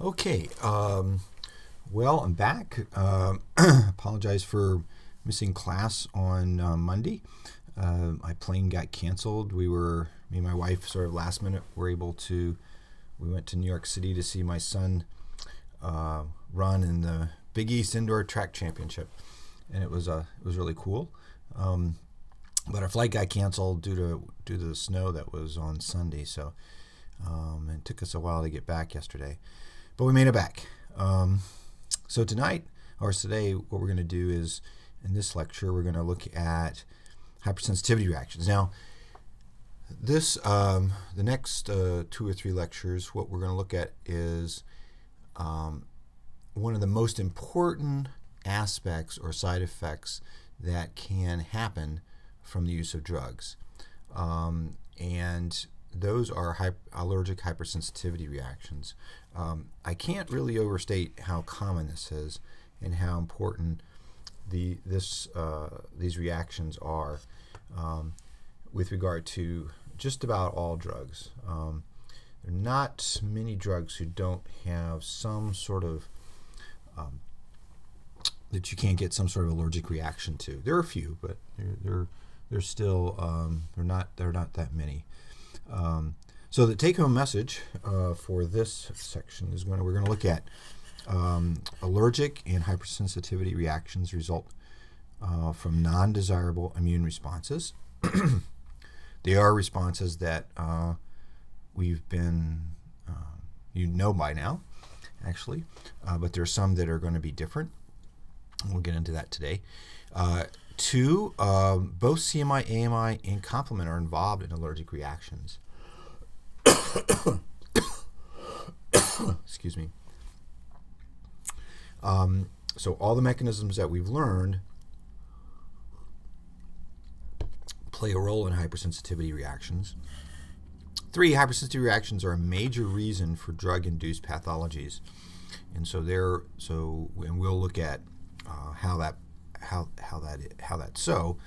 Okay, well, I'm back. Apologize for missing class on Monday. My plane got canceled. Me and my wife, sort of last minute, we went to New York City to see my son run in the Big East Indoor Track Championship, and it was really cool. But our flight got canceled due to the snow that was on Sunday, so it took us a while to get back yesterday. But we made it back. So today, what we're going to do is, in this lecture, we're going to look at hypersensitivity reactions. Now, the next 2 or 3 lectures, what we're going to look at is one of the most important aspects or side effects that can happen from the use of drugs. And those are allergic hypersensitivity reactions. I can't really overstate how common this is and how important these reactions are with regard to just about all drugs. There are not many drugs who don't have some sort of that you can't get some sort of allergic reaction to. There are a few, but they're still they're not that many. So the take-home message for this section is we're going to look at allergic and hypersensitivity reactions result from non-desirable immune responses. They are responses that we've been, by now, actually, but there are some that are going to be different. We'll get into that today. 2, both CMI, AMI, and complement are involved in allergic reactions. Excuse me. So all the mechanisms that we've learned play a role in hypersensitivity reactions. 3, hypersensitivity reactions are a major reason for drug-induced pathologies, and and we'll look at how that's so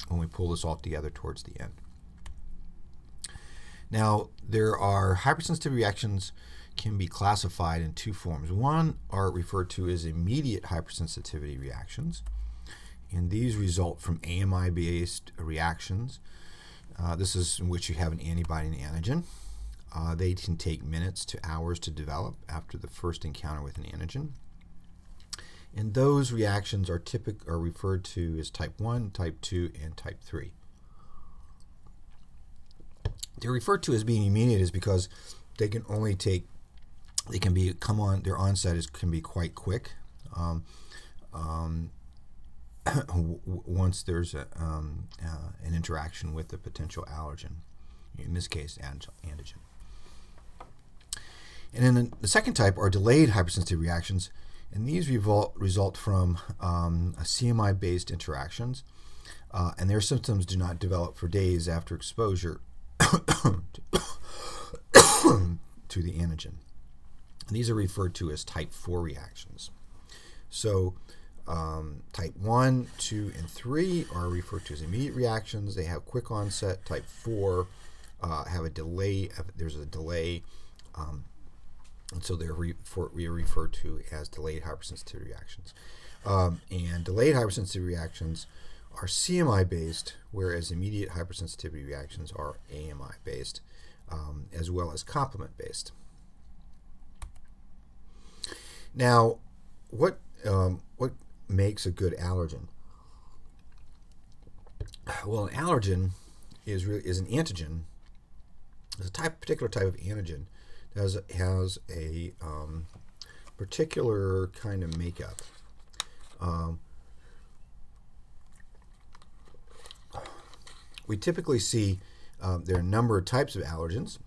when we pull this all together towards the end. Now, there are hypersensitivity reactions can be classified in 2 forms. One are referred to as immediate hypersensitivity reactions, and these result from AMI-based reactions. This is in which you have an antibody and antigen. They can take minutes to hours to develop after the first encounter with an antigen. And those reactions are referred to as type 1, type 2, and type 3. They're referred to as being immediate is because they can their onset can be quite quick once there's an interaction with the potential allergen, in this case antigen. And then the second type are delayed hypersensitivity reactions, and these result from CMI-based interactions, and their symptoms do not develop for days after exposure to the antigen. And these are referred to as type 4 reactions. So type 1, 2, and 3 are referred to as immediate reactions. They have quick onset. Type 4 have a delay. There's a delay, and so we are referred to as delayed hypersensitivity reactions. And delayed hypersensitivity reactions are CMI-based, whereas immediate hypersensitivity reactions are AMI-based, as well as complement-based. Now, what makes a good allergen? Well, an allergen is an antigen. It's a particular type of antigen that has a particular kind of makeup. We typically see there are a number of types of allergens.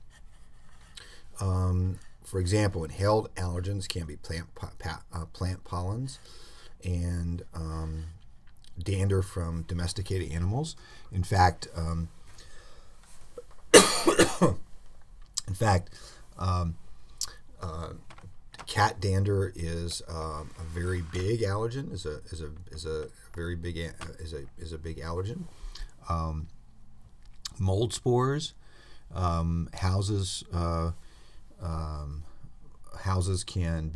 For example, inhaled allergens can be plant pollens and dander from domesticated animals. In fact, cat dander is a very big allergen. Is a big allergen. Mold spores houses houses can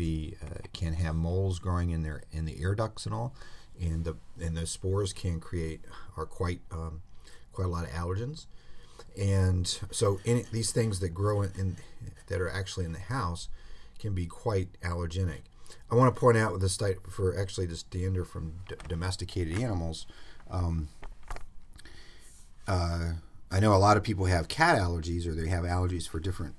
have moles growing in the air ducts and all, and those spores are quite a lot of allergens. And so these things that grow that are actually in the house can be quite allergenic. I want to point out with this type for actually this dander from domesticated animals. I know a lot of people have cat allergies, or they have allergies for different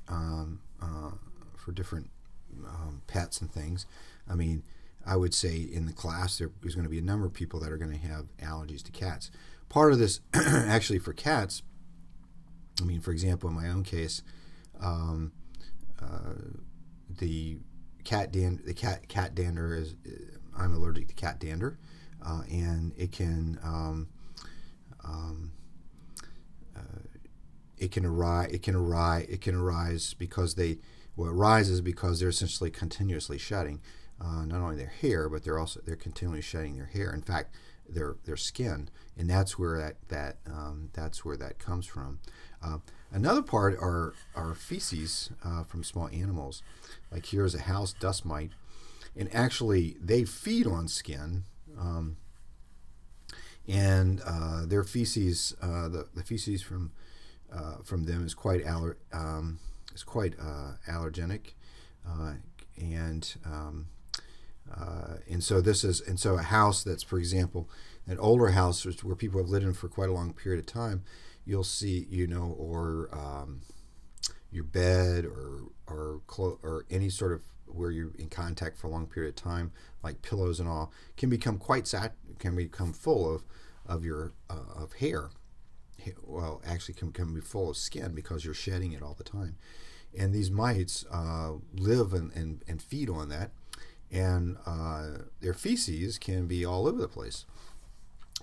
pets and things. I mean, I would say in the class there's going to be a number of people that are going to have allergies to cats. Part of this, actually, for cats, I mean, for example, in my own case, the cat dander is, I'm allergic to cat dander, and it can arise because it rises because they're essentially continuously shedding not only their hair, but they're continually shedding their hair. In fact, their skin, and that's where that comes from. Another part are feces from small animals. Like here's a house dust mite, and actually they feed on skin, and their feces, the feces from them is quite allergenic, and so a house that's, for example, an older house where people have lived in for quite a long period of time, you'll see, or your bed or any sort of where you're in contact for a long period of time, like pillows and all, can become full of your of hair. Well, actually, can be full of skin because you're shedding it all the time, and these mites live and feed on that, and their feces can be all over the place,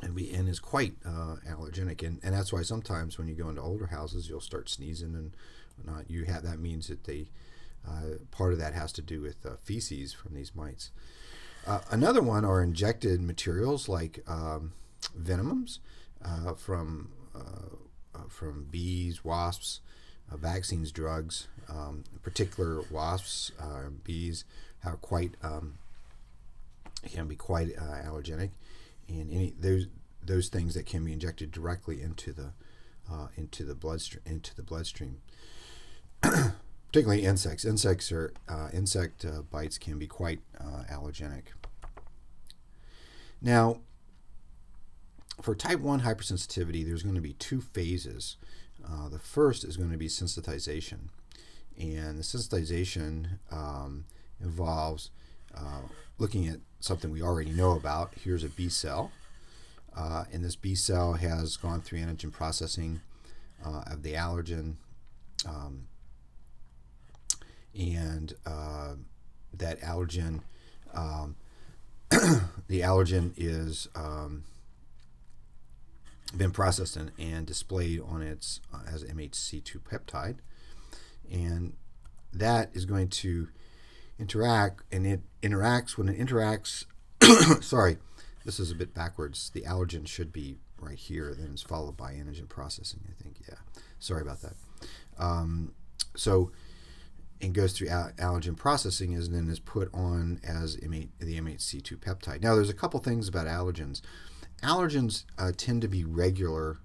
and is quite allergenic, and that's why sometimes when you go into older houses, you'll start sneezing and whatnot. That means that part of that has to do with feces from these mites. Another one are injected materials like venoms from bees, wasps, vaccines, drugs. In particular, wasps, bees can be quite allergenic, and those things that can be injected directly into the bloodstream. Particularly insects. Insect bites can be quite allergenic. Now, for type 1 hypersensitivity, there's going to be two phases. The first is going to be sensitization. And the sensitization involves looking at something we already know about. Here's a B cell. And this B cell has gone through antigen processing of the allergen. That allergen, the allergen is been processed and displayed on its as MHC2 peptide, and that is going to interact, and it interacts when it interacts. Sorry, this is a bit backwards. The allergen should be right here, then it's followed by antigen processing, I think. Yeah, sorry about that. So it goes through allergen processing and then is put on as the MHC2 peptide. Now, there's a couple things about allergens. Allergens tend to be regular,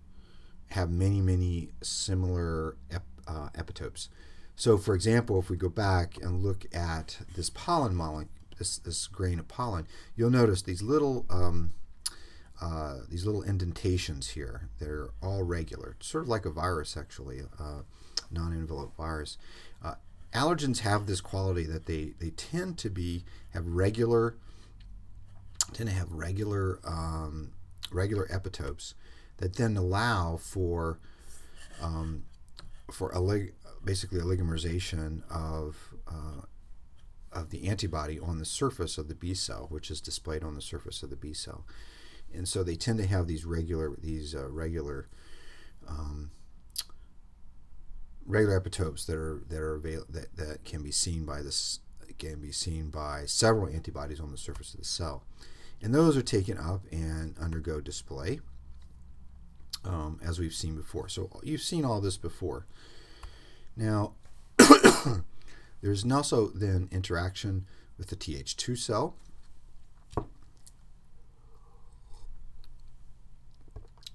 have many similar epitopes. So, for example, if we go back and look at this pollen molecule, this grain of pollen, you'll notice these little indentations here. They're all regular, sort of like a virus, actually, non-enveloped virus. Allergens have this quality that they tend to have regular epitopes that then allow for basically oligomerization of the antibody on the surface of the B cell, which is displayed on the surface of the B cell, and so they tend to have these regular epitopes that can be seen by several antibodies on the surface of the cell, and those are taken up and undergo display, as we've seen before. So you've seen all this before. Now, There's also then interaction with the Th2 cell.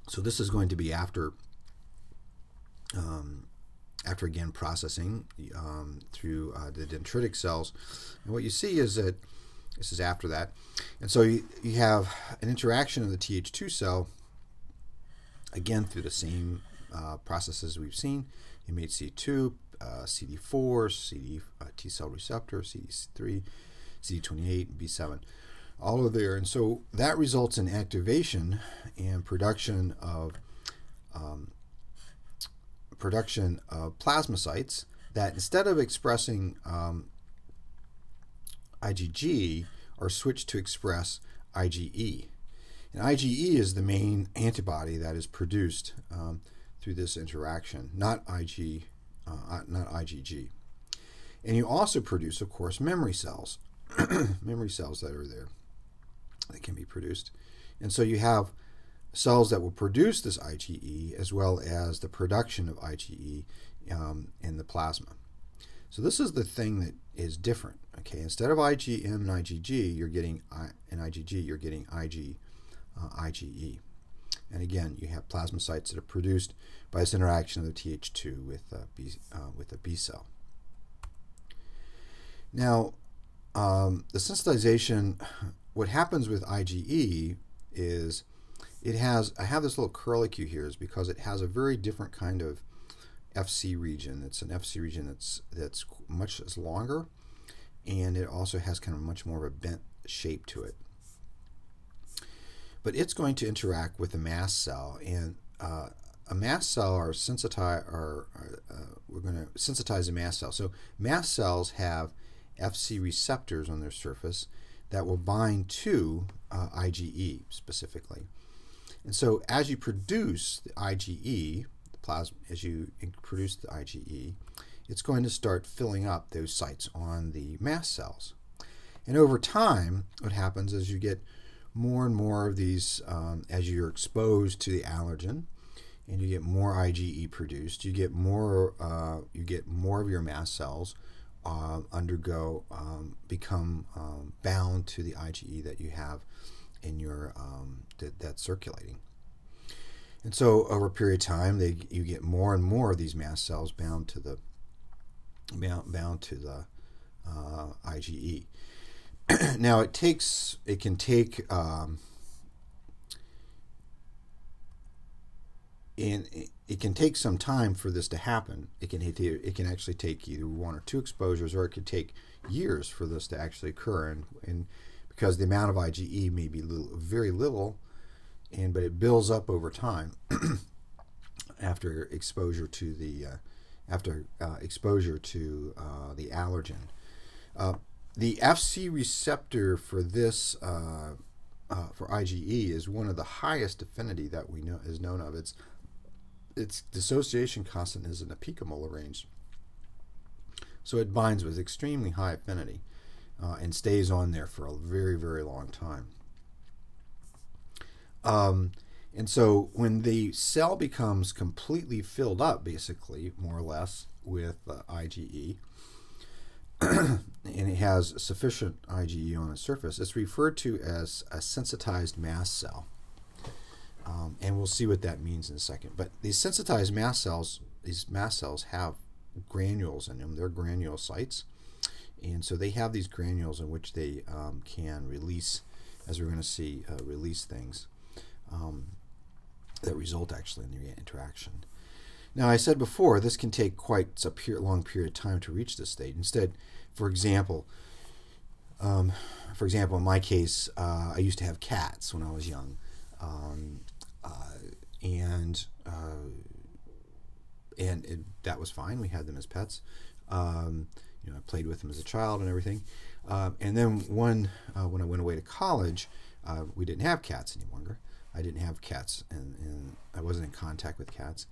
So this is going to be after again processing through the dendritic cells. And what you see is that this is after that. And so you have an interaction of the Th2 cell, again through the same processes we've seen, MHC2, CD4, T cell receptor, CD3, CD28, and B7, all are there. And so that results in activation and production of plasmacytes that, instead of expressing IgG, are switched to express IgE. And IgE is the main antibody that is produced through this interaction, not IgG. And you also produce, of course, memory cells, memory cells that are there that can be produced. And so you have cells that will produce this IgE, as well as the production of IgE in the plasma. So this is the thing that is different. Okay, instead of IgM and IgG, you're getting IgE, you're getting IgE. And again, you have plasmacytes that are produced by this interaction of the Th2 with a B cell. Now, the sensitization, what happens with IgE is I have this little curlicue here, is because it has a very different kind of FC region. It's an FC region that's much longer, and it also has kind of much more of a bent shape to it. But it's going to interact with a mast cell, and a mast cell we're going to sensitize a mast cell. So mast cells have FC receptors on their surface that will bind to IgE specifically. And so as you produce the IgE, it's going to start filling up those sites on the mast cells. And over time, what happens is you get more and more of these, as you're exposed to the allergen, and you get more IgE produced, you get more of your mast cells become bound to the IgE that you have in your that's circulating. And so over a period of time, you get more and more of these mast cells bound to the IgE. Now it can take some time for this to happen. It can actually take either 1 or 2 exposures, or it could take years for this to actually occur. And because the amount of IgE may be very little, but it builds up over time after exposure to the allergen. The FC receptor for this for IgE is one of the highest affinity that is known of. Its dissociation constant is in the picomolar range, so it binds with extremely high affinity and stays on there for a very, very long time. And so when the cell becomes completely filled up, basically, more or less, with IgE, and it has sufficient IgE on its surface, it's referred to as a sensitized mast cell. And we'll see what that means in a second. But these sensitized mast cells have granules in them. They're granulocytes. And so they have these granules in which they can release, as we're going to see, release things that result actually in the interaction. Now, I said before, this can take quite a long period of time to reach this state. Instead, for example, in my case, I used to have cats when I was young, that was fine. We had them as pets. I played with them as a child and everything. And then when I went away to college, we didn't have cats any longer. I didn't have cats, and I wasn't in contact with cats.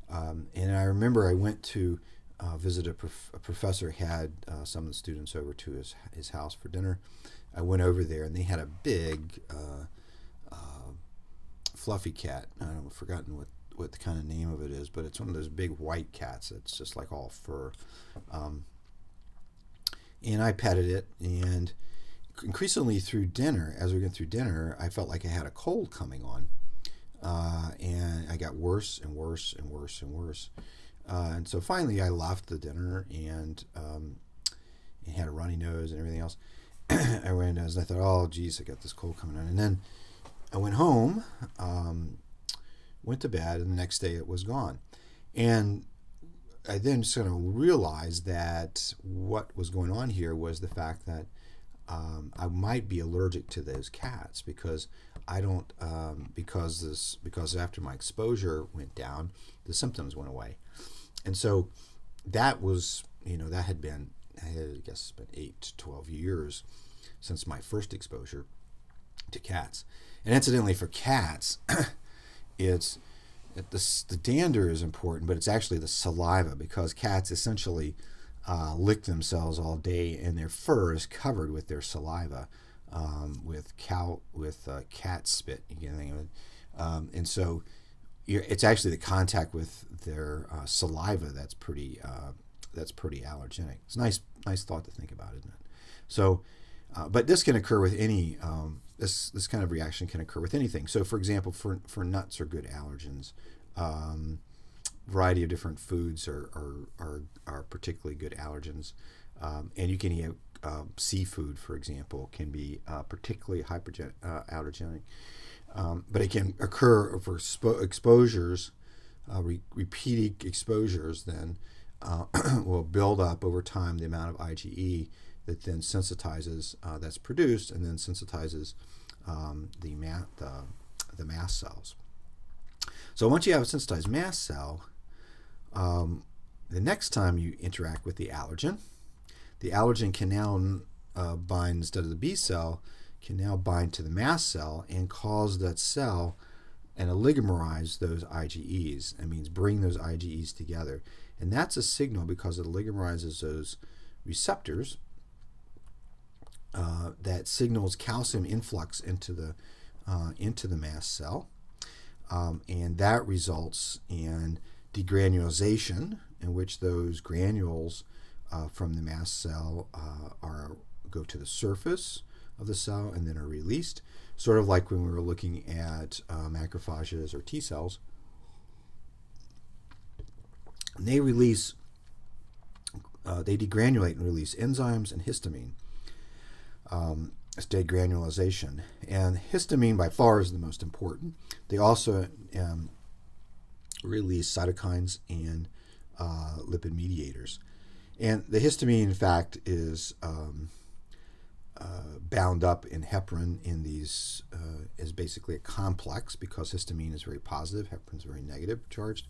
And I remember I went to visit a professor had some of the students over to his house for dinner. I went over there, and they had a big fluffy cat. I've forgotten what the kind of name of it is, but it's one of those big white cats. It's just like all fur. And I petted it, and increasingly through dinner, as we went through dinner, I felt like I had a cold coming on. And I got worse and worse and worse and worse. And so finally I left the dinner and had a runny nose and everything else. I ran nose and I thought, oh, geez, I got this cold coming on. And then I went home, went to bed, and the next day it was gone. And I then sort of realized that what was going on here was the fact that I might be allergic to those cats because I don't because after my exposure went down, the symptoms went away, and so that was that had been I guess it's been 8 to 12 years since my first exposure to cats, and incidentally for cats, the dander is important, but it's actually the saliva because cats essentially lick themselves all day, and their fur is covered with their saliva, with cat spit. You can think of it, and so it's actually the contact with their saliva that's pretty allergenic. It's a nice thought to think about, isn't it? So, but this can occur with any this kind of reaction can occur with anything. So, for example, for nuts are good allergens. Variety of different foods are particularly good allergens, and you can eat seafood, for example, can be particularly allergenic, but it can occur for exposures, repeated exposures. Then will build up over time the amount of IgE that then sensitizes that's produced and then sensitizes the mast cells. So once you have a sensitized mast cell, the next time you interact with the allergen can now bind, instead of the B cell, can now bind to the mast cell and cause that cell and oligomerize those IgEs. That means bring those IgEs together. And that's a signal because it oligomerizes those receptors that signals calcium influx into the mast cell. And that results in degranulation, in which those granules from the mast cell go to the surface of the cell and then are released, sort of like when we were looking at macrophages or T cells. And they degranulate and release enzymes and histamine. It's degranulation, and histamine by far is the most important. They also release cytokines and lipid mediators, and the histamine, in fact, is bound up in heparin in these is basically a complex because histamine is very positive, heparin is very negative charged.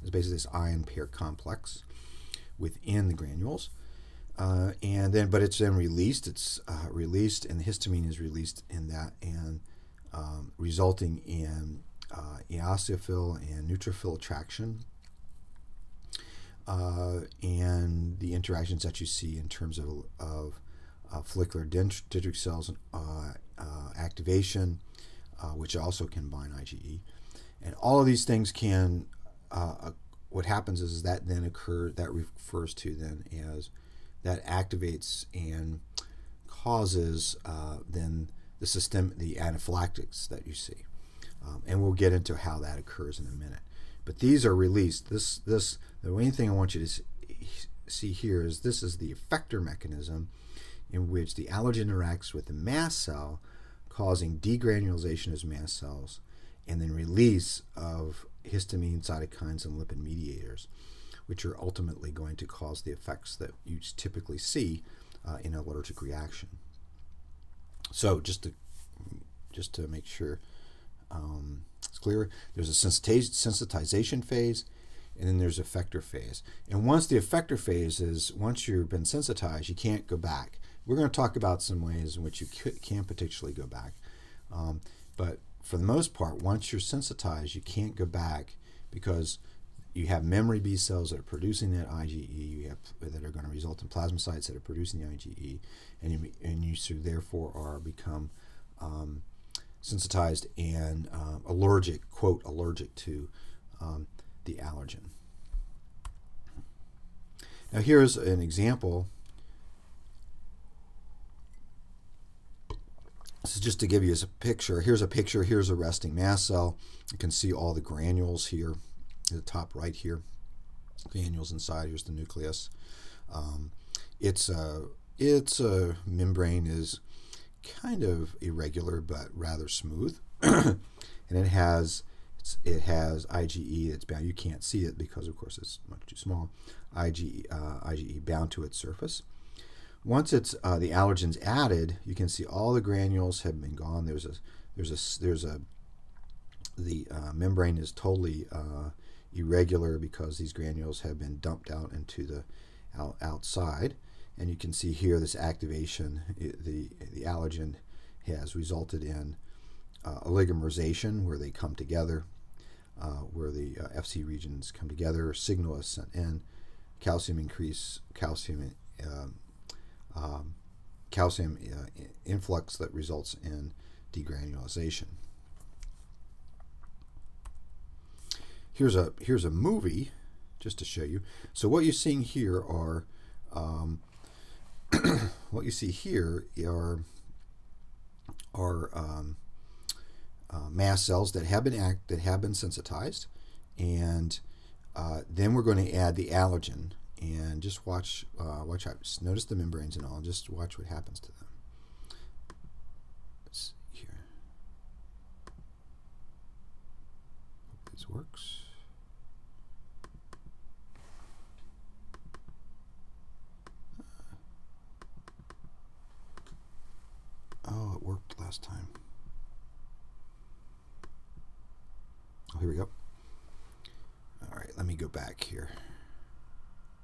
It's basically this ion pair complex within the granules. But it's then released. It's released, and the histamine is released in that, and resulting in eosinophil and neutrophil attraction, and the interactions that you see in terms of follicular dendritic cells activation, which also can bind IgE, and all of these things can. What happens is that then occurs. That refers to then as that activates and causes then the anaphylactics that you see, and we'll get into how that occurs in a minute. But these are released. The main thing I want you to see here is this is the effector mechanism in which the allergen interacts with the mast cell, causing degranulation of mast cells, and then release of histamine, cytokines, and lipid mediators, which are ultimately going to cause the effects that you typically see in an allergic reaction. So just to make sure it's clear, there's a sensitization phase, and then there's effector phase. And once the effector phase is, once you've been sensitized, you can't go back. We're going to talk about some ways in which you can potentially go back. But for the most part, once you're sensitized, you can't go back because you have memory B cells that are producing that IgE, that are going to result in plasmacytes that are producing the IgE, and you so therefore are become sensitized and allergic to the allergen. Now here's an example just to give you a picture, here's a resting mast cell. You can see all the granules here at the top right here. Granules inside, here's the nucleus. Its membrane is kind of irregular but rather smooth. And it has IgE that's bound. You can't see it because, of course, it's much too small. IgE bound to its surface. Once it's the allergen's added, you can see all the granules have been gone. The membrane is totally irregular because these granules have been dumped out into the outside. And you can see here this activation, the allergen has resulted in oligomerization, where they come together, where the FC regions come together, signal is sent in, calcium increase, calcium influx that results in degranulation. Here's a movie just to show you. So what you're seeing here are mast cells that have been sensitized, and then we're going to add the allergen, and just watch out. Notice the membranes and all. Just watch what happens to them. Let's see here. Hope this works. Oh, it worked last time. Oh, here we go. All right, let me go back here.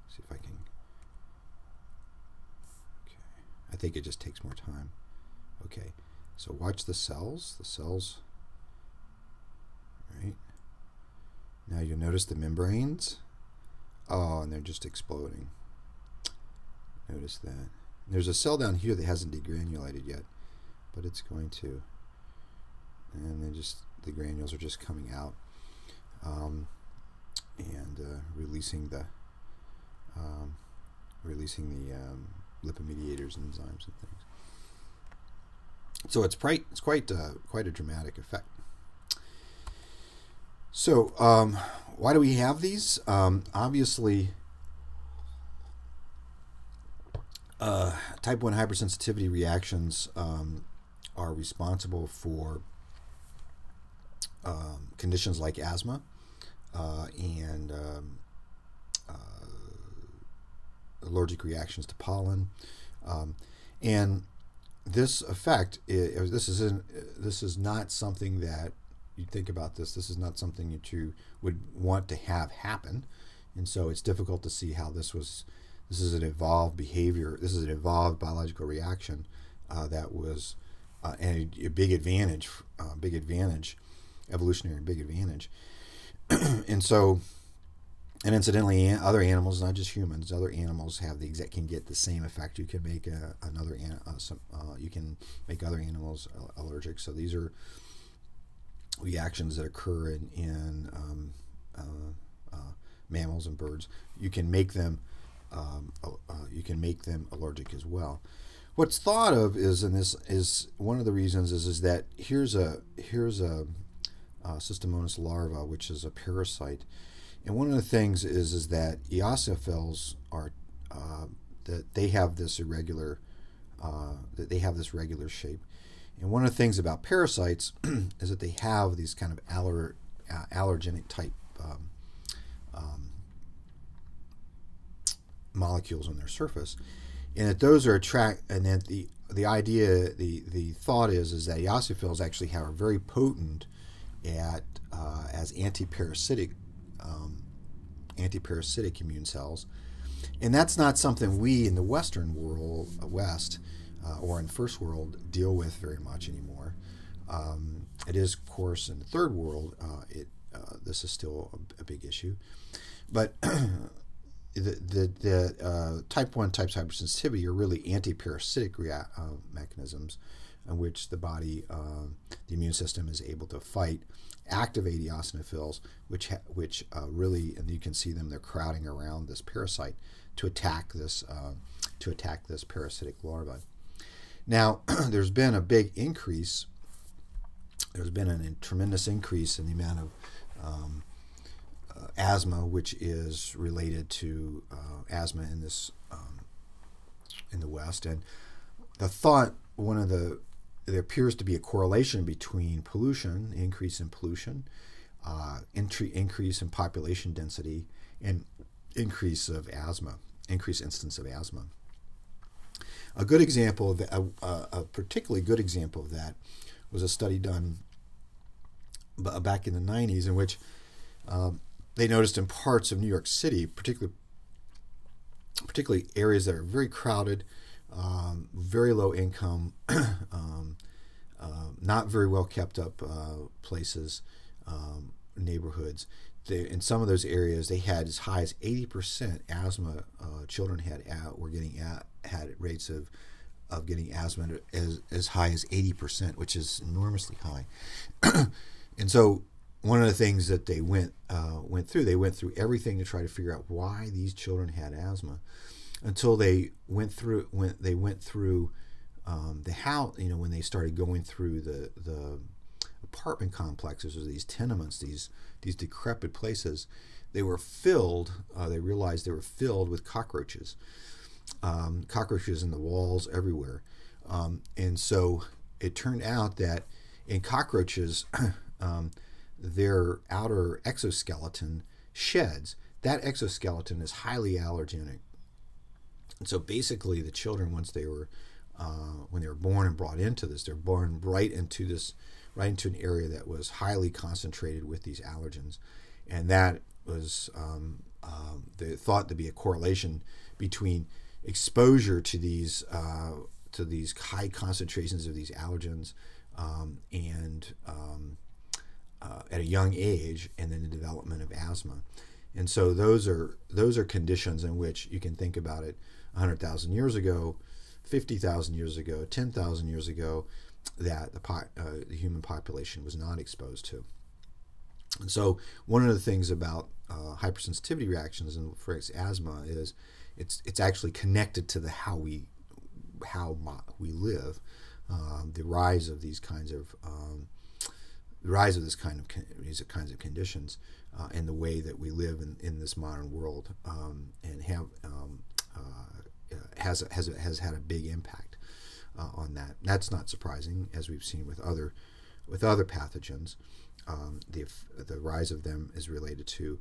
See if I can. Okay, I think it just takes more time. Okay, so watch the cells. The cells. Right. Now you'll notice the membranes. Oh, and they're just exploding. Notice that. There's a cell down here that hasn't degranulated yet, but it's going to. And the granules are just coming out, and releasing the lipid mediators, enzymes, and things. So it's quite a dramatic effect. So why do we have these? Obviously, type 1 hypersensitivity reactions are responsible for conditions like asthma and allergic reactions to pollen, and this effect this is not something that you think about. This is not something that you would want to have happen, and so it's difficult to see how this is an evolved behavior. This is an evolved biological reaction that was and a big advantage, evolutionary big advantage. And so, and incidentally, other animals, not just humans, other animals can get the same effect. You can make you can make other animals allergic. So these are reactions that occur in mammals and birds. You can make them allergic as well. What's thought of is, and this is one of the reasons, is that here's a Cystomonas larva, which is a parasite, and one of the things is that eosinophils are that they have this irregular regular shape, and one of the things about parasites is that they have these kind of allergenic type molecules on their surface, and that those are and that the thought is that eosinophils actually are very potent as anti-parasitic immune cells, and that's not something we in the Western West or in first world deal with very much anymore. It is, of course, in the third world. This is still a big issue, but the type 1 types of hypersensitivity are really anti-parasitic mechanisms in which the body, the immune system, is able to fight, activate eosinophils, which really, and you can see them, they're crowding around this parasite to attack this parasitic larva. Now, there's been a big increase. There's been a tremendous increase in the amount of asthma, which is related to asthma in this in the West. And the thought, there appears to be a correlation between pollution, increase in pollution, increase in population density, and increase of asthma, increased instance of asthma. A good example of that, a particularly good example of that, was a study done back in the 90s in which they noticed in parts of New York City, particularly areas that are very crowded, very low income, not very well kept up places, neighborhoods. In some of those areas, they had as high as 80% asthma. Children had rates of getting asthma as high as 80%, which is enormously high. And so one of the things that they went through everything to try to figure out why these children had asthma, until they went through the how, when they started going through the apartment complexes or these tenements, these decrepit places, they were filled. They realized they were filled with cockroaches, cockroaches in the walls everywhere, and so it turned out that in cockroaches, their outer exoskeleton sheds. That exoskeleton is highly allergenic, and so basically the children, once they were when they were born and brought into this, they're born right into an area that was highly concentrated with these allergens, and that was they thought to be a correlation between exposure to these high concentrations of these allergens and at a young age, and then the development of asthma. And so those are conditions in which you can think about it 100,000 years ago, 50,000 years ago, 10,000 years ago, that the human population was not exposed to. And so one of the things about hypersensitivity reactions and for asthma is it's actually connected to how we live, the rise of these kinds of these kinds of conditions, and the way that we live in this modern world, and has had a big impact on that. That's not surprising, as we've seen with other pathogens. The rise of them is related to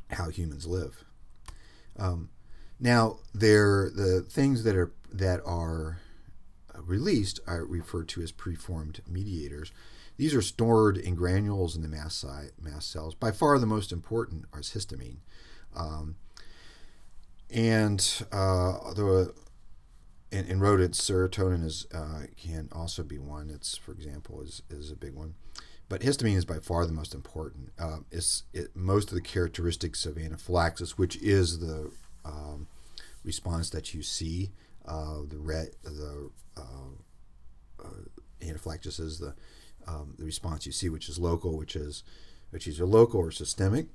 how humans live. Now, the things that are released are referred to as preformed mediators. These are stored in granules in the mast cells. By far, the most important is histamine, in rodents, serotonin can also be one. It's, for example, is a big one. But histamine is by far the most important. Most of the characteristics of anaphylaxis, which is the response that you see, anaphylaxis is the response you see, which is local, which is either local or systemic,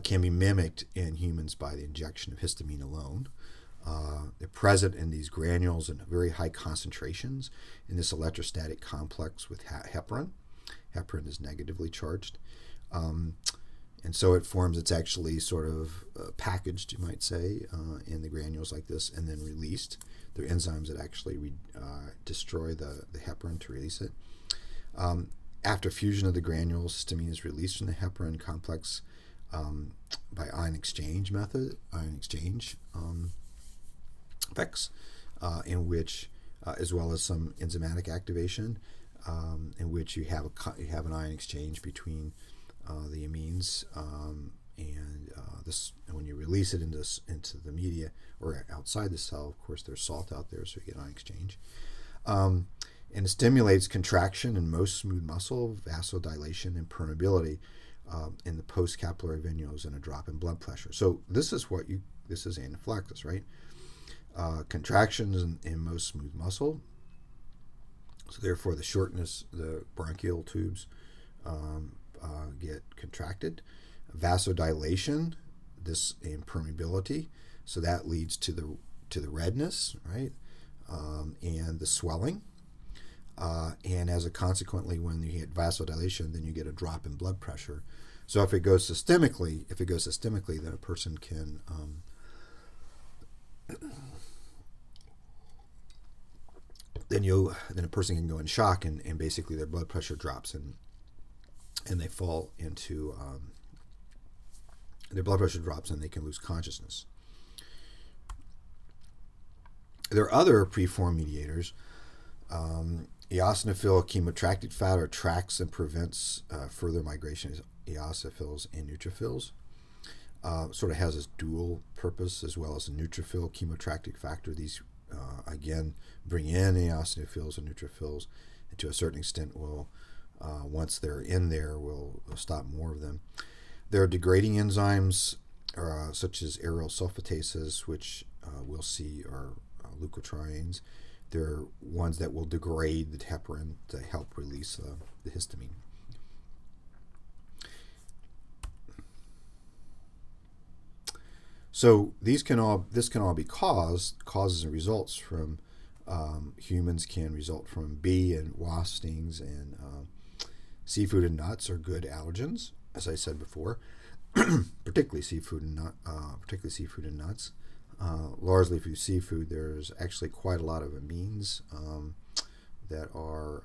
can be mimicked in humans by the injection of histamine alone. They're present in these granules in very high concentrations in this electrostatic complex with heparin. Heparin is negatively charged. And so it's actually sort of packaged, you might say, in the granules like this, and then released. There are enzymes that actually destroy the heparin to release it. After fusion of the granules, histamine is released from the heparin complex by ion exchange effects, in which, as well as some enzymatic activation, in which you have an ion exchange between the amines, and when you release it into the media or outside the cell, of course there's salt out there, so you get ion exchange, and it stimulates contraction in most smooth muscle, vasodilation, and permeability in the postcapillary venules, and a drop in blood pressure. So this is anaphylaxis, right? Contractions in most smooth muscle. So therefore, the bronchial tubes get contracted. Vasodilation, this impermeability. So that leads to the redness, right, and the swelling. And as a consequently, when you get vasodilation, then you get a drop in blood pressure. So if it goes systemically, then a person can then a person can go in shock, and basically their blood pressure drops, and they fall into their blood pressure drops, and they can lose consciousness. There are other preform mediators. Eosinophil chemoattracted fat attracts and prevents further migration of eosinophils and neutrophils. Sort of has this dual purpose, as well as a neutrophil chemoattractic factor. These again bring in eosinophils and neutrophils, and to a certain extent will, once they're in there, will stop more of them. There are degrading enzymes such as aryl sulfatases, which we'll see are leukotrienes. They're ones that will degrade the heparin to help release the histamine. So this can all be causes and results from humans can result from bee and wasp stings, and seafood and nuts are good allergens, as I said before, particularly seafood and nuts. Largely through seafood, there's actually quite a lot of amines that are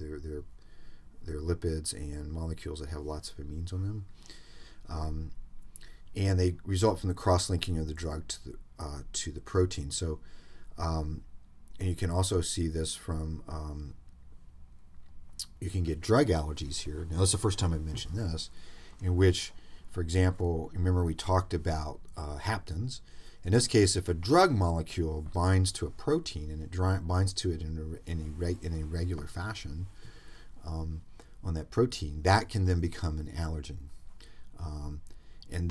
they're lipids and molecules that have lots of amines on them, and they result from the cross-linking of the drug to the protein. So, and you can also see this from you can get drug allergies here. Now, this is the first time I've mentioned this, in which, for example, remember we talked about haptens. In this case, if a drug molecule binds to a protein and it binds to it in a regular fashion on that protein, that can then become an allergen. And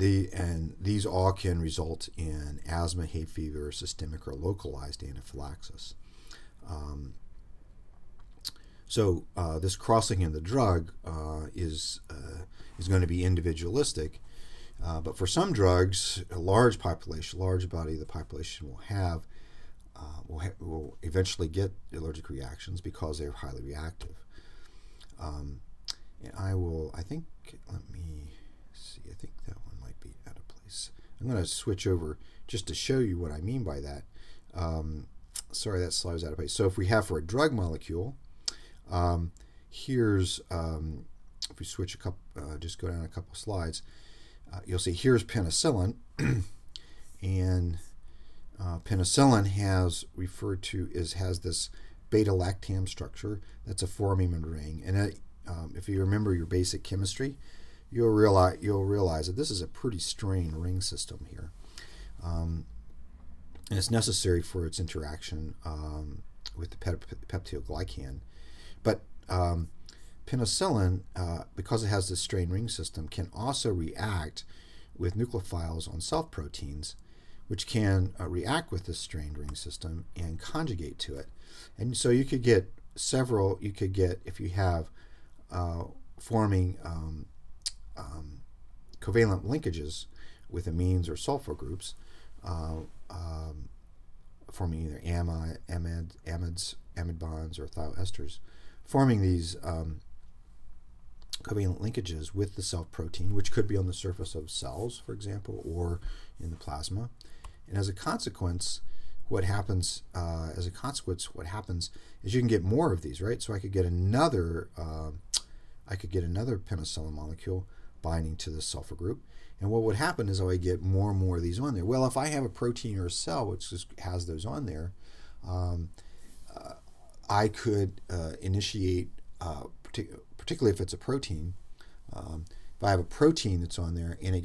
these all can result in asthma, hay fever, systemic or localized anaphylaxis. So this crossing of the drug is going to be individualistic, but for some drugs, a large body of the population will eventually get allergic reactions because they're highly reactive. And let me see. I think that one might be out of place. I'm going to switch over just to show you what I mean by that. Sorry, that slide was out of place. So if we have for a drug molecule, here's if we switch just go down a couple slides, you'll see here's penicillin, and penicillin has this beta-lactam structure. That's a four-amine ring, and if you remember your basic chemistry, you'll realize that this is a pretty strained ring system here, and it's necessary for its interaction with the peptidoglycan. But penicillin, because it has this strained ring system, can also react with nucleophiles on self-proteins, which can react with this strained ring system and conjugate to it. And so you could get if you have forming covalent linkages with amines or sulfur groups, forming either amide bonds or thioesters, forming these covalent linkages with the self-protein, which could be on the surface of cells, for example, or in the plasma. And as a consequence, what happens is you can get more of these, right? So I could get another penicillin molecule binding to the sulfur group. And what would happen is I would get more and more of these on there. Well, if I have a protein or a cell which just has those on there, I could initiate, particularly if it's a protein. If I have a protein that's on there and it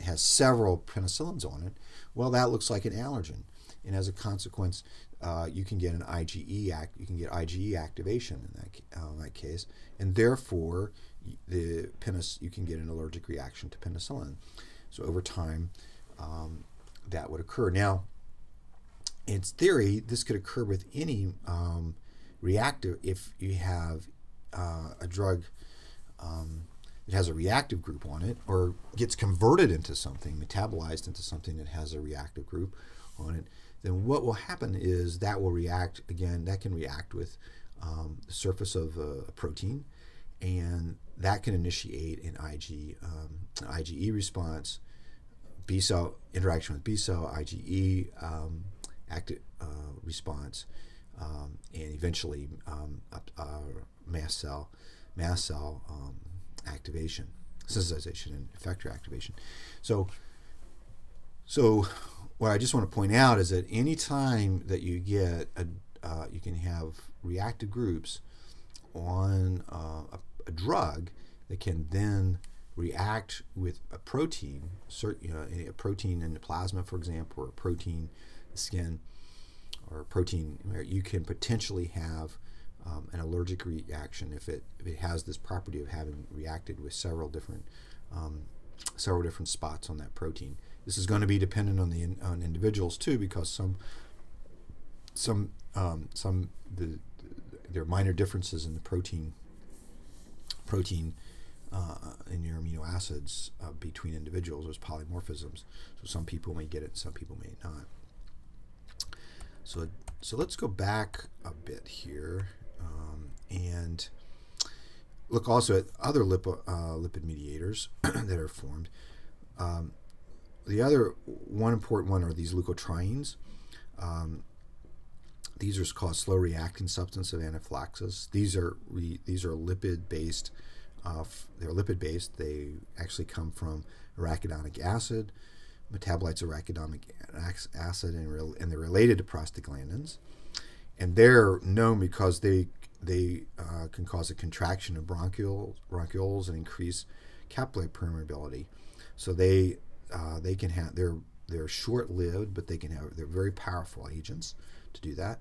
has several penicillins on it, well, that looks like an allergen, and as a consequence, you can get IgE activation in that case, and therefore you can get an allergic reaction to penicillin. So over time, that would occur. Now, in theory, this could occur with any reactor if you have a drug it has a reactive group on it, or gets converted into something, metabolized into something that has a reactive group on it, then what will happen is that will react, again, that can react with the surface of a protein, and that can initiate an IgE response, B cell interaction with B cell, IgE active response, and eventually mast cell activation, sensitization, and effector activation. So what I just want to point out is that any time that you get you can have reactive groups on a drug that can then react with a protein, a protein in the plasma, for example, or a protein in the skin, or a protein where you can potentially have an allergic reaction if it has this property of having reacted with several different spots on that protein. This is going to be dependent on individuals too, because there are minor differences in the protein in your amino acids between individuals. There's polymorphisms, so some people may get it, some people may not. So let's go back a bit here and look also at other lipid mediators that are formed. The other one important one are these leukotrienes. These are called slow reacting substance of anaphylaxis. These are lipid based. They're lipid based. They actually come from arachidonic acid, metabolites of arachidonic acid, and they're related to prostaglandins. And they're known because they can cause a contraction of bronchioles and increase capillary permeability. So they can have they're short-lived, but they're very powerful agents to do that.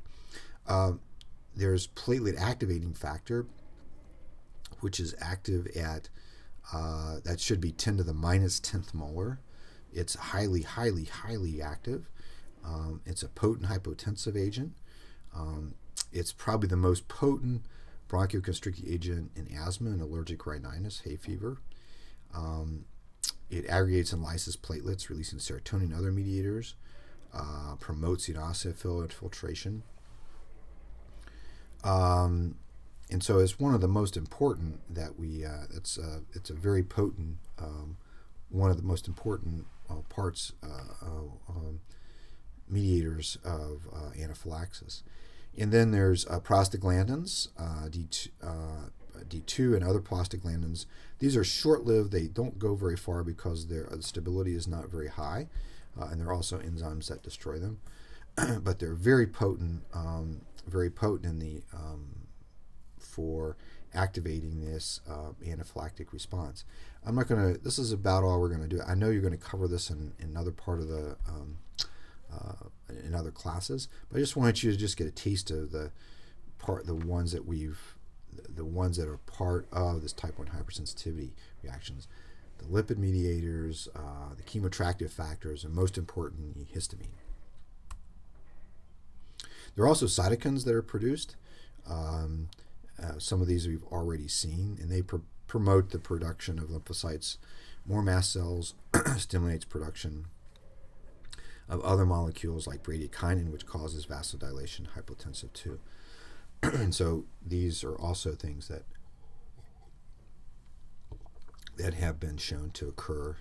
There's platelet activating factor, which is active at that should be 10 to the minus 10th molar. It's highly active. It's a potent hypotensive agent. It's probably the most potent bronchoconstricting agent in asthma and allergic rhinitis, hay fever. It aggregates and lyses platelets, releasing serotonin and other mediators. Promotes eosinophil infiltration. And so it's one of the most important that it's a very potent, one of the most important parts, mediators of anaphylaxis. And then there's prostaglandins, D2 and other prostaglandins. These are short-lived. They don't go very far because their stability is not very high, and there are also enzymes that destroy them. But they're very potent in the for activating this anaphylactic response. I'm not going to. This is about all we're going to do. I know you're going to cover this in another part of the in other classes, but I just wanted you to just get a taste of the ones that are part of this type 1 hypersensitivity reactions: the lipid mediators, the chemoattractive factors, and most importantly, histamine. There are also cytokines that are produced. Some of these we've already seen, and they promote the production of lymphocytes, more mast cells, stimulates production of other molecules like bradykinin, which causes vasodilation, hypotensive too. And so these are also things that have been shown to occur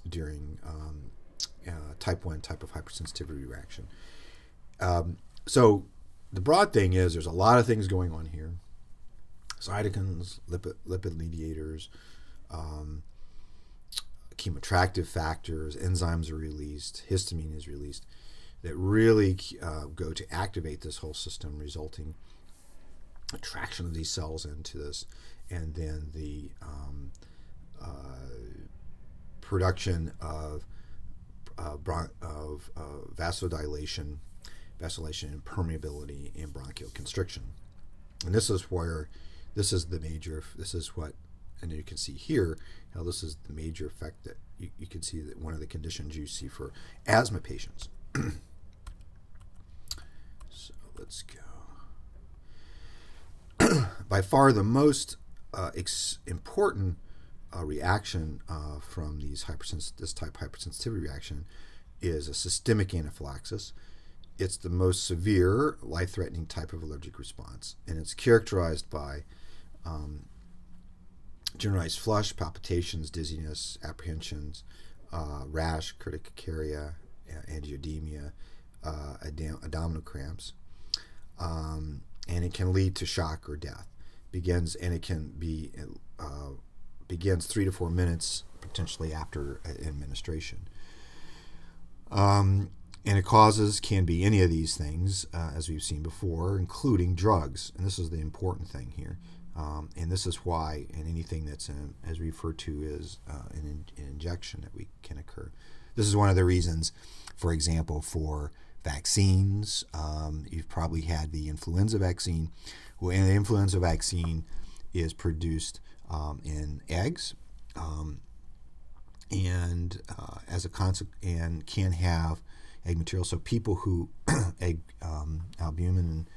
during type 1 type of hypersensitivity reaction. So the broad thing is there's a lot of things going on here. Cytokines, lipid mediators, chemoattractive factors, enzymes are released, histamine is released, that really go to activate this whole system, resulting attraction of these cells into this, and then the production of vasodilation and permeability and bronchial constriction. And this is what, and you can see here how this is the major effect that you can see, that one of the conditions you see for asthma patients. So let's go. By far the most important reaction from this type hypersensitivity reaction is a systemic anaphylaxis. It's the most severe, life-threatening type of allergic response, and it's characterized by generalized flush, palpitations, dizziness, apprehensions, rash, urticaria, angioedema, abdominal cramps, and it can lead to shock or death. Begins 3 to 4 minutes potentially after administration. And it can be any of these things, as we've seen before, including drugs. And this is the important thing here. And this is why in anything that's as referred to as an injection that can occur. This is one of the reasons, for example, for vaccines. You've probably had the influenza vaccine. Well, and the influenza vaccine is produced in eggs, and as a consequence, and can have egg material. So people who albumin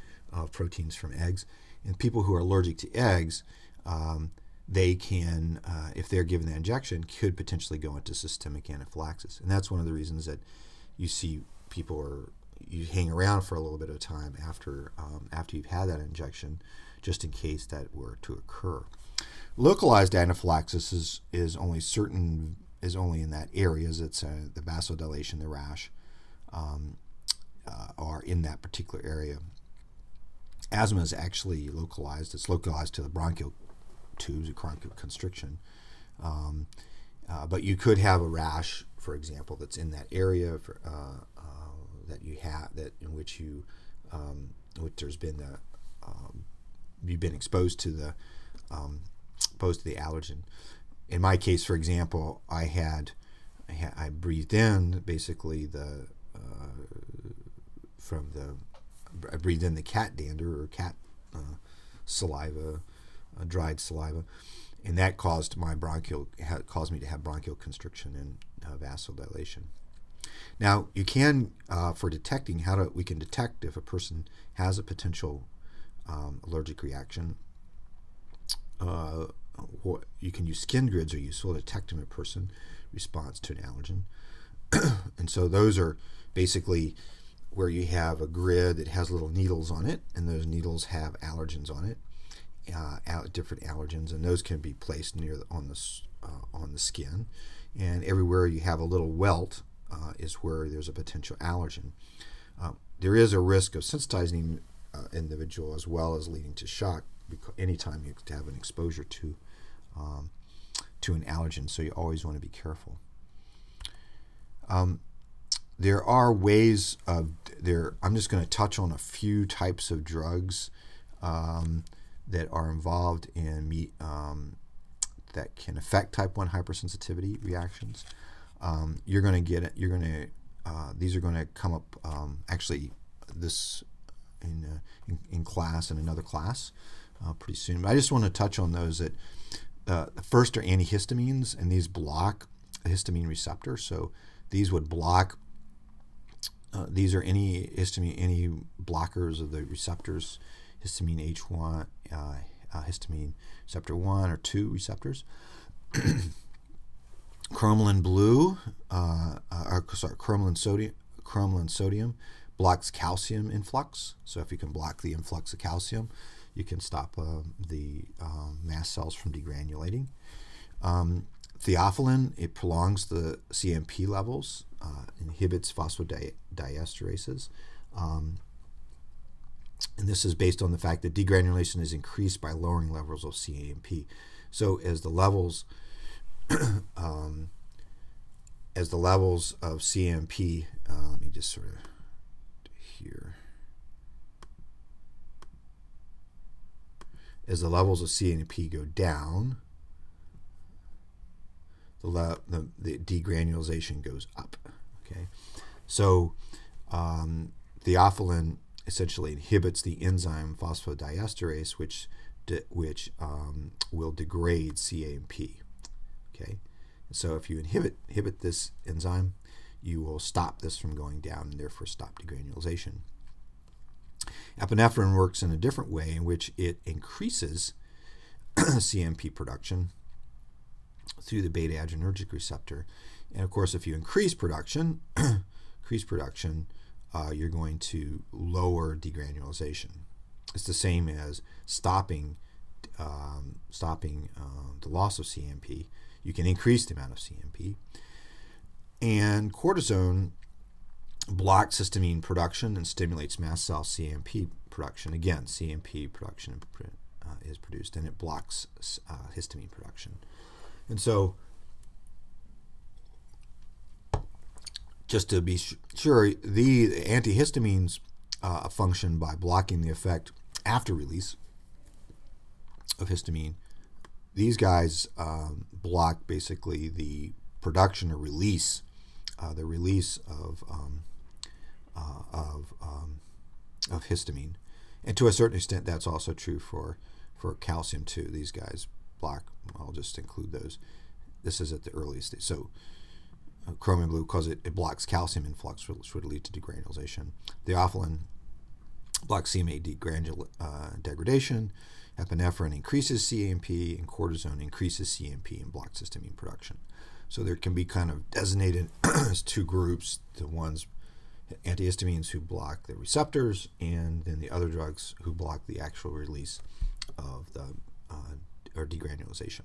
proteins from eggs, and people who are allergic to eggs, they can, if they're given the injection, could potentially go into systemic anaphylaxis. And that's one of the reasons that you see you hang around for a little bit of time after you've had that injection, just in case that were to occur. Localized anaphylaxis is only in that areas. It's the vasodilation, the rash, are in that particular area. Asthma is actually localized. It's localized to the bronchial tubes, a bronchial constriction. But you could have a rash, for example, that's in that area in which there's been you've been exposed to the allergen. In my case, for example, I breathed in basically I breathed in the cat dander or cat saliva, dried saliva, and that caused me to have bronchial constriction and vasodilation. Now, you can, for detecting, we can detect if a person has a potential allergic reaction. You can use skin grids are useful to detect if a person responds to an allergen. And so those are basically where you have a grid that has little needles on it, and those needles have allergens on it, different allergens, and those can be placed on the skin. And everywhere you have a little welt is where there's a potential allergen. There is a risk of sensitizing individual as well as leading to shock anytime you have an exposure to an allergen, so you always want to be careful. There are ways I'm just going to touch on a few types of drugs that are involved in that can affect type 1 hypersensitivity reactions. These are going to come up actually this in class, in another class pretty soon. But I just want to touch on those that the first are antihistamines, and these block the histamine receptor. So these would block. These are any blockers of the receptors, histamine H1, histamine receptor 1 or 2 receptors. Cromolyn blue, cromolyn sodium blocks calcium influx. So if you can block the influx of calcium, you can stop the mast cells from degranulating. Theophylline, it prolongs the CMP levels, inhibits phosphodiesterases. And this is based on the fact that degranulation is increased by lowering levels of CMP. So as the levels of CMP, let me just sort of here. As the levels of CMP go down, the degranulation goes up. Okay, so theophylline essentially inhibits the enzyme phosphodiesterase, which will degrade CAMP. Okay, so if you inhibit this enzyme, you will stop this from going down and therefore stop degranulation. Epinephrine works in a different way, in which it increases CMP production through the beta-adrenergic receptor. And of course, if you increase production, you're going to lower degranulation. It's the same as stopping the loss of CMP. You can increase the amount of CMP. And cortisone blocks histamine production and stimulates mast cell CMP production. Again, CMP production is produced, and it blocks histamine production. And so, just to be sure, the antihistamines function by blocking the effect after release of histamine. These guys block basically the production or release, of histamine, and to a certain extent, that's also true for calcium too. These guys block. I'll just include those. This is at the earliest stage. So chromium blue, because it blocks calcium influx, which would lead to degranulation. Theophylline blocks CMA degradation. Epinephrine increases CMP, and cortisone increases CMP and blocks histamine production. So there can be kind of designated as two groups: the ones antihistamines who block the receptors, and then the other drugs who block the actual release of the or degranulation.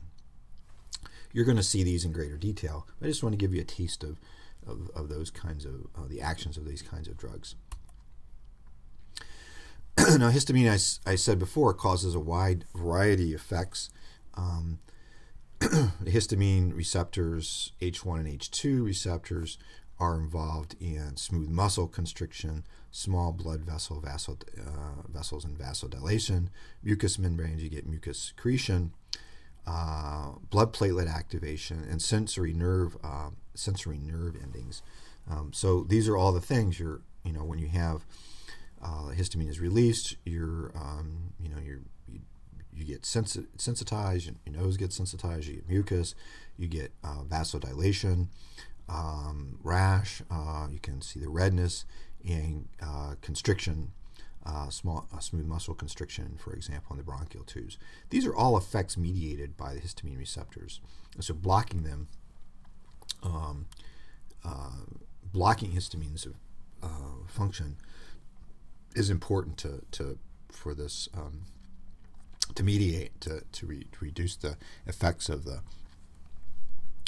You're going to see these in greater detail. I just want to give you a taste of those kinds of the actions of these kinds of drugs. Now, histamine, I said before, causes a wide variety of effects. The histamine receptors, H1 and H2 receptors, are involved in smooth muscle constriction, small blood vessels and vasodilation, mucous membranes, you get mucus secretion, blood platelet activation, and sensory nerve endings. So these are all the things when you have histamine is released, you get sensitized, your nose gets sensitized, you get mucus, you get vasodilation, rash, you can see the redness, and constriction, smooth muscle constriction, for example, in the bronchial tubes. These are all effects mediated by the histamine receptors. And so blocking them, blocking histamine's function is important for this to mediate, to reduce the effects of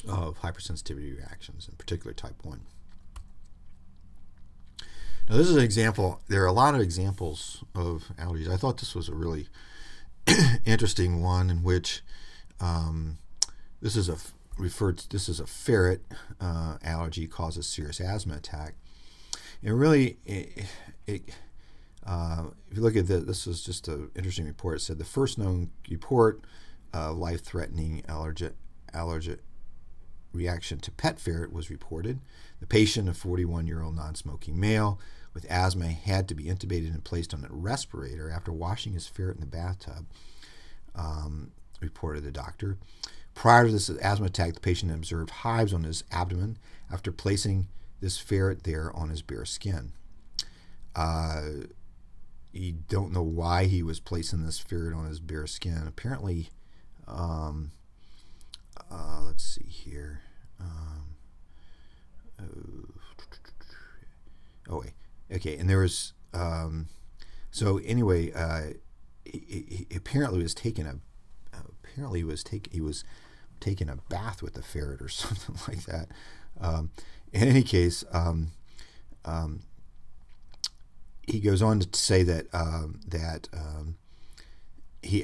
hypersensitivity reactions, in particular type 1. Now, this is an example. There are a lot of examples of allergies. I thought this was a really interesting one in which this is a ferret allergy causes serious asthma attack. And really, if you look at this is just an interesting report. It said the first known report life-threatening allergic reaction to pet ferret was reported. The patient, a 41-year-old non-smoking male with asthma, had to be intubated and placed on a respirator after washing his ferret in the bathtub, reported the doctor. Prior to this asthma attack, the patient observed hives on his abdomen after placing this ferret there on his bare skin. You don't know why he was placing this ferret on his bare skin. Apparently, let's see here. Okay, and there was so anyway, he apparently was taking a bath with the ferret or something like that. In any case, he goes on to say that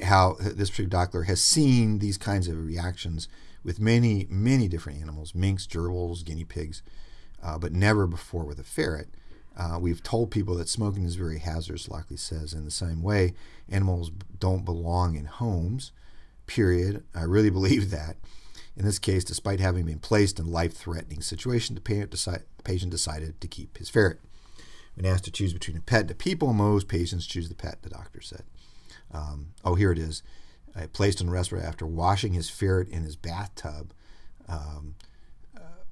how this particular doctor has seen these kinds of reactions with many different animals, minks, gerbils, guinea pigs, but never before with a ferret. We've told people that smoking is very hazardous, Lockley says. In the same way, animals don't belong in homes, period. I really believe that. In this case, despite having been placed in a life-threatening situation, the patient decided to keep his ferret. When asked to choose between a pet and a people, most patients choose the pet, the doctor said. Here it is. Placed on a respirator after washing his ferret in his bathtub.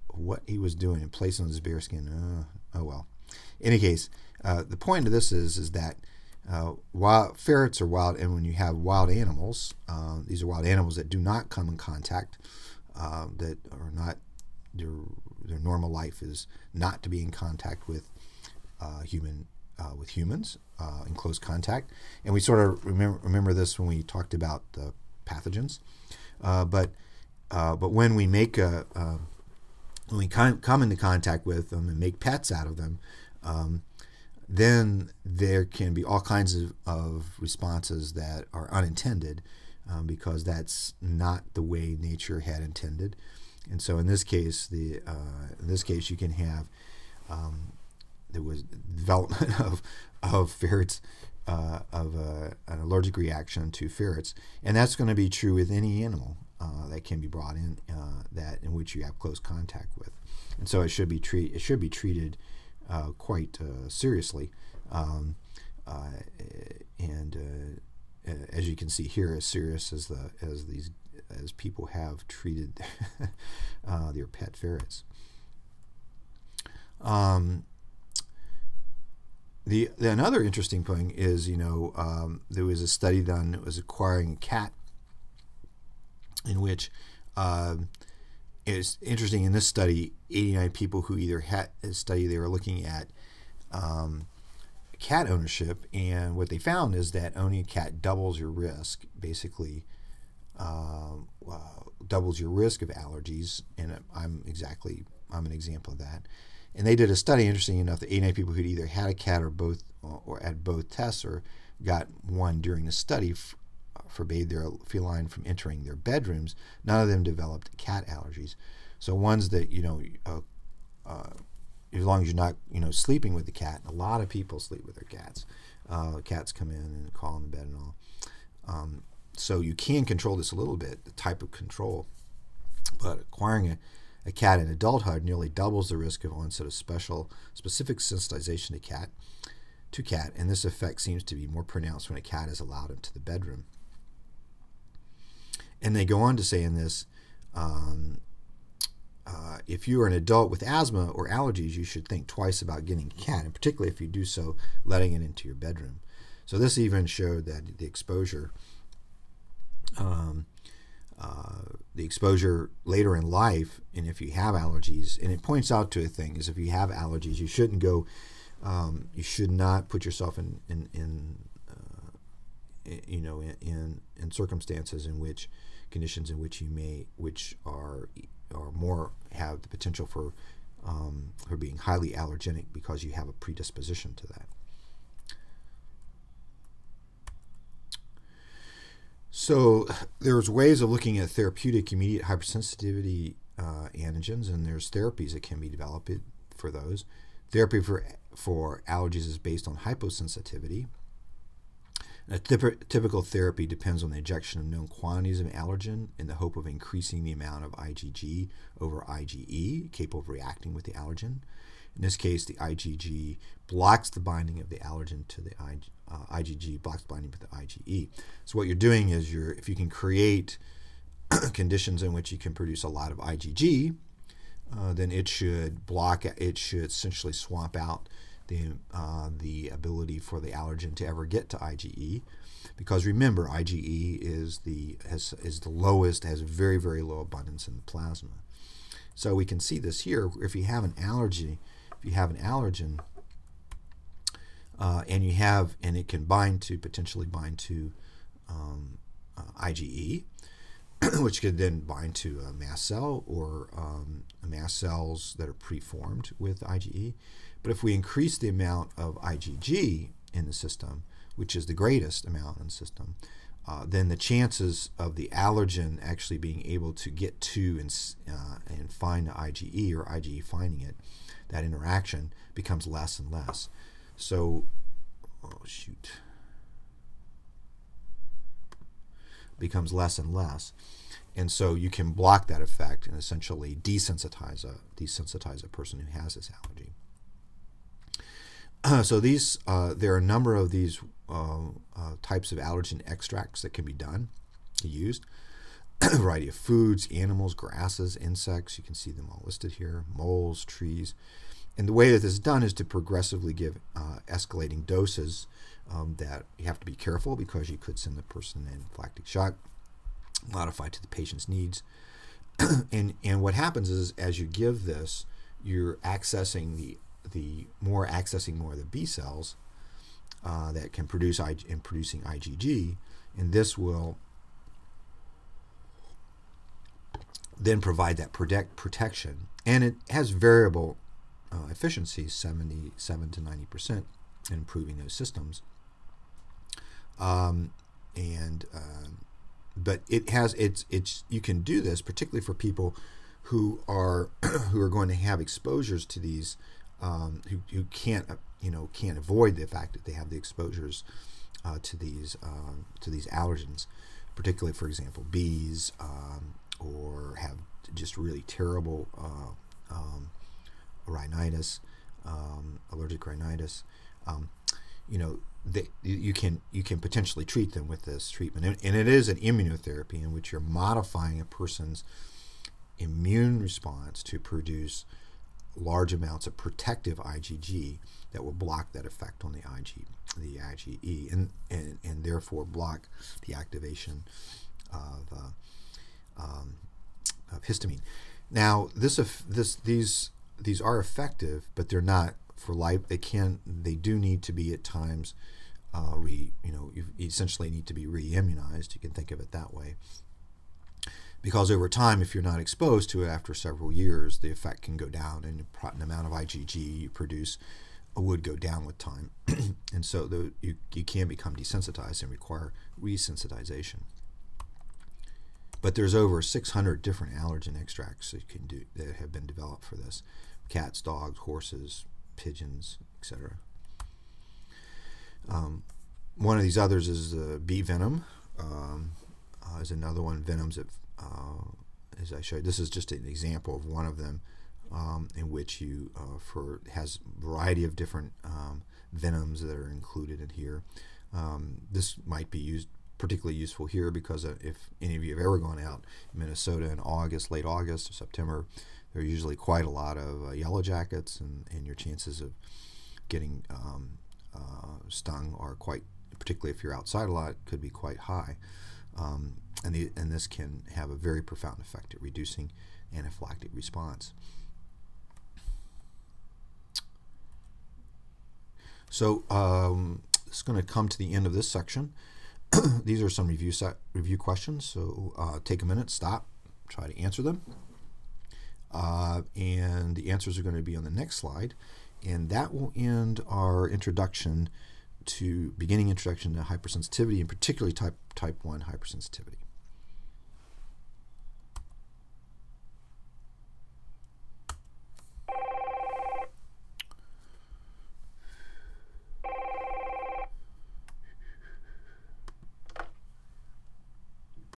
What he was doing and placing on his bare skin. Oh well. In any case, the point of this is that Wild ferrets are wild, and when you have wild animals, these are wild animals that do not come in contact, that are not their normal life is not to be in contact with humans in close contact, and we sort of remember this when we talked about the pathogens, but when we make when we come into contact with them and make pets out of them, then there can be all kinds of responses that are unintended, because that's not the way nature had intended. And so in this case, you can have there was development of ferrets, of an allergic reaction to ferrets, and that's going to be true with any animal that can be brought in, that in which you have close contact with, and so it should be treated quite seriously, and as you can see here, as serious as people have treated their pet ferrets. Another interesting thing is, there was a study done that was acquiring a cat, in which it's interesting. In this study, 89 people who either had a study, they were looking at cat ownership, and what they found is that owning a cat doubles your risk, basically doubles your risk of allergies, and I'm an example of that. And they did a study, interesting enough, that 89 people who'd either had a cat or had both tests or got one during the study forbade their feline from entering their bedrooms. None of them developed cat allergies. So ones that, as long as you're not, sleeping with the cat, a lot of people sleep with their cats. Cats come in and crawl in the bed and all. So you can control this a little bit, the type of control. But acquiring a cat in adulthood nearly doubles the risk of onset of specific sensitization to cat, and this effect seems to be more pronounced when a cat is allowed into the bedroom. And they go on to say in this, if you are an adult with asthma or allergies, you should think twice about getting a cat, and particularly if you do so, letting it into your bedroom. So this even showed that the exposure later in life, and if you have allergies, and it points out to a thing, is if you have allergies, you shouldn't go, you should not put yourself in circumstances conditions in which are more have the potential for being highly allergenic because you have a predisposition to that. So there's ways of looking at therapeutic immediate hypersensitivity antigens, and there's therapies that can be developed for those. Therapy for allergies is based on hyposensitivity. A typical therapy depends on the injection of known quantities of allergen in the hope of increasing the amount of IgG over IgE capable of reacting with the allergen. In this case, the IgG blocks the binding of the allergen to the IgG, blocks the binding with the IgE. So what you're doing is if you can create conditions in which you can produce a lot of IgG, then it should essentially swamp out the ability for the allergen to ever get to IgE, because remember, IgE is the lowest, has a very, very low abundance in the plasma. So we can see this here. If you have an allergen, and it can potentially bind to IgE, which could then bind to a mast cell or mast cells that are preformed with IgE. But if we increase the amount of IgG in the system, which is the greatest amount in the system, then the chances of the allergen actually being able to get to and find the IgE, or IgE finding it, that interaction becomes less and less. So, becomes less and less. And so you can block that effect and essentially desensitize a person who has this allergy. So there are a number of these types of allergen extracts that can be used. A variety of foods, animals, grasses, insects. You can see them all listed here. Moles, trees. And the way that this is done is to progressively give escalating doses that you have to be careful because you could send the person in anaphylactic shock, modify to the patient's needs. and what happens is, as you give this, you're accessing more of the B cells that can produce producing IgG, and this will then provide that protection. And it has variable efficiency, 77 to 90%, in improving those systems. But it has you can do this particularly for people who are going to have exposures to these, who can't avoid the fact that they have the exposures to these allergens, particularly, for example, bees, or have just really terrible rhinitis, allergic rhinitis. You can potentially treat them with this treatment, and it is an immunotherapy in which you're modifying a person's immune response to produce large amounts of protective IgG that will block that effect on the IgE, and therefore block the activation of histamine. Now, these are effective, but they're not for life. They do need to be at times you essentially need to be re-immunized. You can think of it that way, because over time, if you're not exposed to it after several years, the effect can go down, and the amount of IgG you produce would go down with time, and so you can become desensitized and require resensitization. But there's over 600 different allergen extracts that have been developed for this: cats, dogs, horses, pigeons, etc. One of these others is bee venom. Is another one. Venoms that, as I showed, this is just an example of one of them, in which has a variety of different venoms that are included in here. This might be particularly useful here because if any of you have ever gone out in Minnesota in late August or September, there are usually quite a lot of yellow jackets, and your chances of getting stung are particularly if you're outside a lot, could be quite high. And this can have a very profound effect at reducing anaphylactic response. So it's going to come to the end of this section. These are some review questions, so take a minute, stop, try to answer them. And the answers are going to be on the next slide, and that will end our beginning introduction to hypersensitivity, and particularly type 1 hypersensitivity.